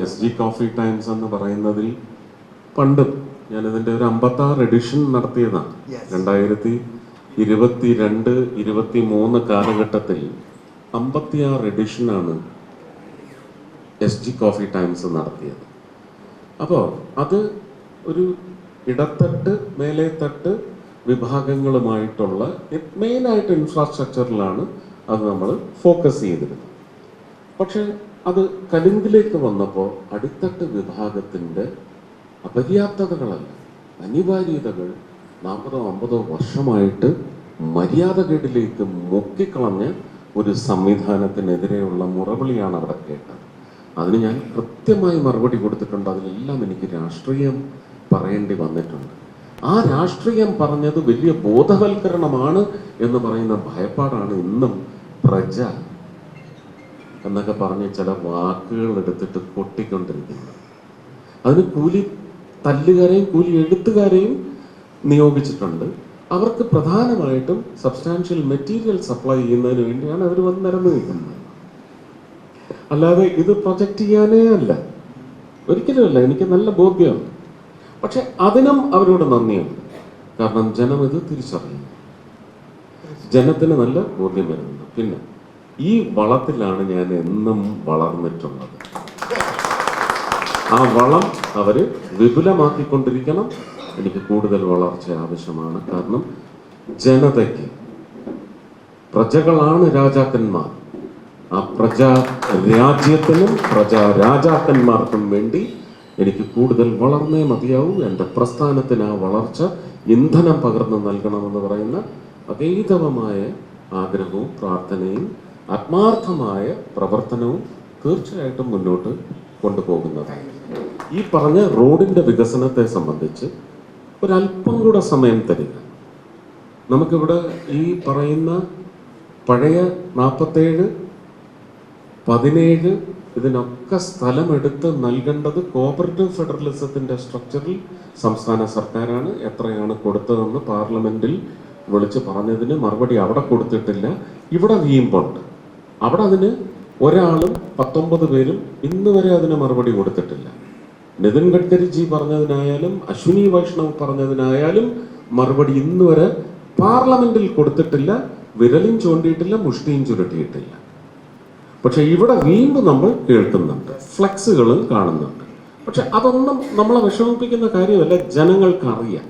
SG coffee times എന്ന് പറയുന്നതിൽ പണ്ട് ഞാനിതിൻ്റെ ഒരു 56 എഡിഷൻ നടത്തിയതാണ്. 2022-23 കാലഘട്ടത്തിൽ 56 എഡിഷനാണ് SG കോഫി ടൈംസ് നടത്തിയത്. അപ്പോൾ അത് ഒരു ഇടത്തട്ട് മേലേത്തട്ട് വിഭാഗങ്ങളുമായിട്ടുള്ള മെയിനായിട്ട് ഇൻഫ്രാസ്ട്രക്ചറിലാണ് അത് നമ്മൾ ഫോക്കസ് ചെയ്തിരുന്നത്. പക്ഷെ അത് കലുങ്കിലേക്ക് വന്നപ്പോൾ അടിത്തട്ട് വിഭാഗത്തിൻ്റെ അപര്യാപ്തതകളല്ല, അനിവാര്യതകൾ 40-50 വർഷമായിട്ട് മര്യാദകേടിലേക്ക് മുക്കിക്കളഞ്ഞ ഒരു സംവിധാനത്തിനെതിരെയുള്ള മുറവിളിയാണ് അവിടെ കേട്ടത്. അതിന് ഞാൻ കൃത്യമായി മറുപടി കൊടുത്തിട്ടുണ്ട്. അതിലെല്ലാം എനിക്ക് രാഷ്ട്രീയം പറയേണ്ടി വന്നിട്ടുണ്ട്. ആ രാഷ്ട്രീയം പറഞ്ഞത് വലിയ ബോധവൽക്കരണമാണ് എന്ന് പറയുന്ന ഭയപ്പാടാണ് ഇന്നും പ്രജ എന്നൊക്കെ പറഞ്ഞ് ചില വാക്കുകൾ എടുത്തിട്ട് കൊട്ടിക്കൊണ്ടിരിക്കുന്നത്. അതിന് കൂലി തല്ലുകാരെയും കൂലി എഴുത്തുകാരെയും നിയോഗിച്ചിട്ടുണ്ട്. അവർക്ക് പ്രധാനമായിട്ടും സബ്സ്റ്റാൻഷ്യൽ മെറ്റീരിയൽ സപ്ലൈ ചെയ്യുന്നതിന് വേണ്ടിയാണ് അവർ വന്ന് നിരന്ന് നിൽക്കുന്നത്. അല്ലാതെ ഇത് പ്രൊജക്റ്റ് ചെയ്യാനേ അല്ല, ഒരിക്കലുമല്ല. എനിക്ക് നല്ല ബോധ്യമാണ്. പക്ഷെ അതിനും അവരോട് നന്ദിയുണ്ട്. കാരണം ജനം ഇത് തിരിച്ചറിയുന്നു, ജനത്തിന് നല്ല ബോധ്യം വരുന്നുണ്ട്. പിന്നെ ഈ വളത്തിലാണ് ഞാൻ എന്നും വളർന്നിട്ടുള്ളത്. ആ വളം അവർ വിപുലമാക്കിക്കൊണ്ടിരിക്കണം. എനിക്ക് കൂടുതൽ വളർച്ച ആവശ്യമാണ്. കാരണം ജനതയ്ക്ക് പ്രജകളാണ് രാജാക്കന്മാർ. ആ പ്രജാ രാജ്യത്തിനും പ്രജാ രാജാക്കന്മാർക്കും വേണ്ടി എനിക്ക് കൂടുതൽ വളർന്നേ മതിയാവൂ. എൻ്റെ പ്രസ്ഥാനത്തിന് ആ വളർച്ച ഇന്ധനം പകർന്നു നൽകണമെന്ന് പറയുന്ന അതീതമായ ആഗ്രഹവും പ്രാർത്ഥനയും ആത്മാർത്ഥമായ പ്രവർത്തനവും തീർച്ചയായിട്ടും മുന്നോട്ട് കൊണ്ടുപോകുന്നതാണ്. ഈ പറഞ്ഞ റോഡിൻ്റെ വികസനത്തെ സംബന്ധിച്ച് ഒരല്പം കൂടെ സമയം തരിക. നമുക്കിവിടെ ഈ പറയുന്ന പഴയ 47, 17 ഇതിനൊക്കെ സ്ഥലമെടുത്ത് നൽകേണ്ടത് കോപ്പറേറ്റീവ് ഫെഡറലിസത്തിൻ്റെ സ്ട്രക്ചറിൽ സംസ്ഥാന സർക്കാരാണ്. എത്രയാണ് കൊടുത്തതെന്ന് പാർലമെന്റിൽ വിളിച്ച് പറഞ്ഞതിന് മറുപടി അവിടെ കൊടുത്തിട്ടില്ല. ഇവിടെ വീമ്പുണ്ട്. അവിടെ അതിന് ഒരാളും 19 പേരും ഇന്ന് വരെ അതിന് മറുപടി കൊടുത്തിട്ടില്ല. നിതിൻ ഗഡ്കരിജി പറഞ്ഞതിനായാലും അശ്വിനി വൈഷ്ണവ് പറഞ്ഞതിനായാലും മറുപടി ഇന്ന് വരെ പാർലമെന്റിൽ കൊടുത്തിട്ടില്ല. വിരലും ചൂണ്ടിയിട്ടില്ല, മുഷ്ടിയും ചുരുട്ടിയിട്ടില്ല. പക്ഷെ ഇവിടെ വീണ്ടും നമ്മൾ കേൾക്കുന്നുണ്ട്, ഫ്ലെക്സുകളും കാണുന്നുണ്ട്. പക്ഷെ അതൊന്നും നമ്മളെ വിഷമിപ്പിക്കുന്ന കാര്യമല്ല. ജനങ്ങൾക്ക് അറിയാം